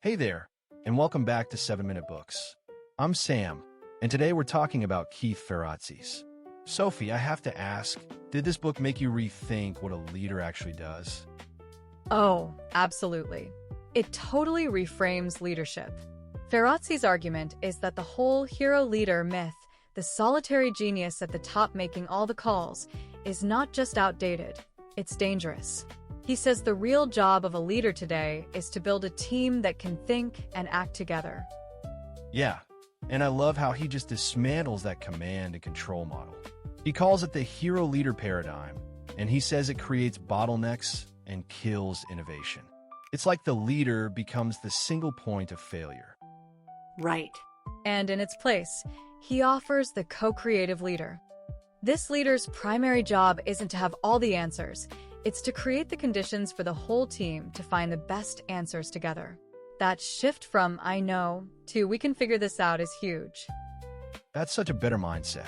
Hey there, and welcome back to 7-Minute Books. I'm Sam, and today we're talking about Keith Ferrazzi's. Sophie, I have to ask, did this book make you rethink what a leader actually does? Oh, absolutely. It totally reframes leadership. Ferrazzi's argument is that the whole hero-leader myth, the solitary genius at the top making all the calls, is not just outdated, it's dangerous. He says the real job of a leader today is to build a team that can think and act together. Yeah, and I love how he just dismantles that command and control model. He calls it the hero-leader paradigm, and he says it creates bottlenecks and kills innovation. It's like the leader becomes the single point of failure. Right. And in its place, he offers the co-creative leader. This leader's primary job isn't to have all the answers. It's to create the conditions for the whole team to find the best answers together. That shift from "I know" to "we can figure this out" is huge. That's such a better mindset.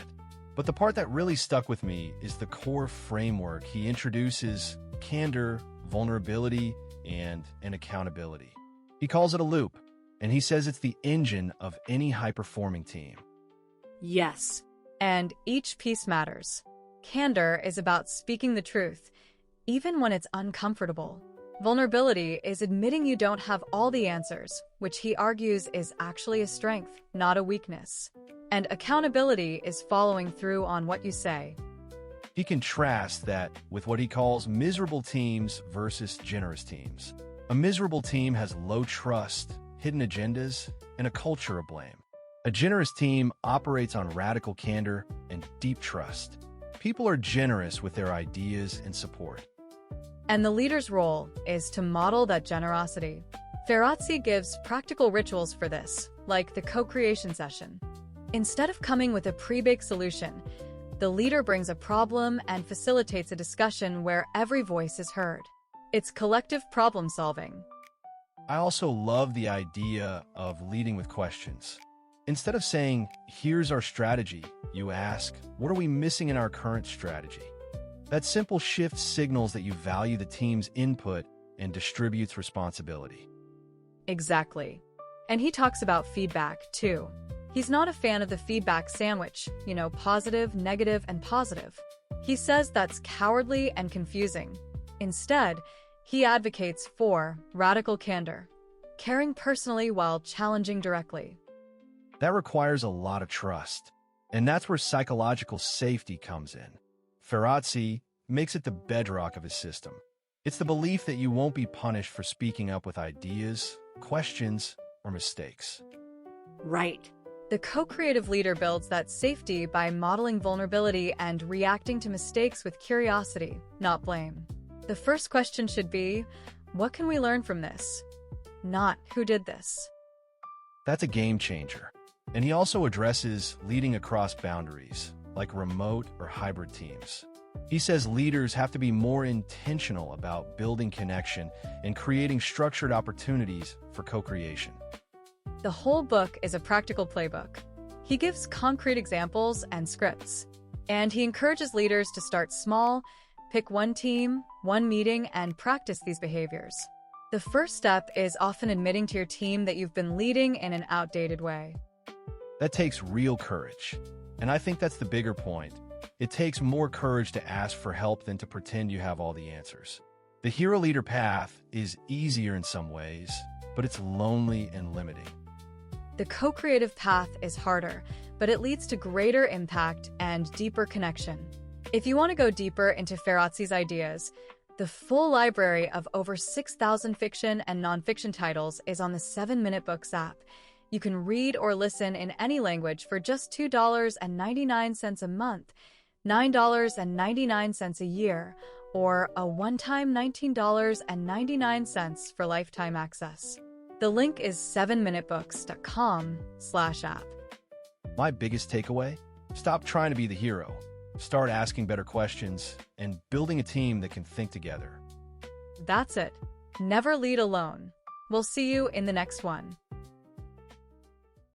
But the part that really stuck with me is the core framework he introduces: candor, vulnerability, and accountability. He calls it a loop, and he says it's the engine of any high-performing team. Yes. And each piece matters. Candor is about speaking the truth, even when it's uncomfortable. Vulnerability is admitting you don't have all the answers, which he argues is actually a strength, not a weakness. And accountability is following through on what you say. He contrasts that with what he calls miserable teams versus generous teams. A miserable team has low trust, hidden agendas, and a culture of blame. A generous team operates on radical candor and deep trust. People are generous with their ideas and support. And the leader's role is to model that generosity. Ferrazzi gives practical rituals for this, like the co-creation session. Instead of coming with a pre-baked solution, the leader brings a problem and facilitates a discussion where every voice is heard. It's collective problem solving. I also love the idea of leading with questions. Instead of saying, "Here's our strategy," you ask, "What are we missing in our current strategy?" That simple shift signals that you value the team's input and distributes responsibility. Exactly. And he talks about feedback, too. He's not a fan of the feedback sandwich, positive, negative, and positive. He says that's cowardly and confusing. Instead, he advocates for radical candor, caring personally while challenging directly. That requires a lot of trust, and that's where psychological safety comes in. Ferrazzi makes it the bedrock of his system. It's the belief that you won't be punished for speaking up with ideas, questions, or mistakes. Right. The co-creative leader builds that safety by modeling vulnerability and reacting to mistakes with curiosity, not blame. The first question should be, what can we learn from this? Not, who did this? That's a game changer. And he also addresses leading across boundaries, like remote or hybrid teams. He says leaders have to be more intentional about building connection and creating structured opportunities for co-creation. The whole book is a practical playbook. He gives concrete examples and scripts. And he encourages leaders to start small, pick one team, one meeting, and practice these behaviors. The first step is often admitting to your team that you've been leading in an outdated way. That takes real courage. And I think that's the bigger point. It takes more courage to ask for help than to pretend you have all the answers. The hero-leader path is easier in some ways, but it's lonely and limiting. The co-creative path is harder, but it leads to greater impact and deeper connection. If you want to go deeper into Ferrazzi's ideas, the full library of over 6,000 fiction and nonfiction titles is on the 7-Minute Books app. You can read or listen in any language for just $2.99 a month, $9.99 a year, or a one-time $19.99 for lifetime access. The link is 7minutebooks.com/app. My biggest takeaway? Stop trying to be the hero. Start asking better questions and building a team that can think together. That's it. Never lead alone. We'll see you in the next one.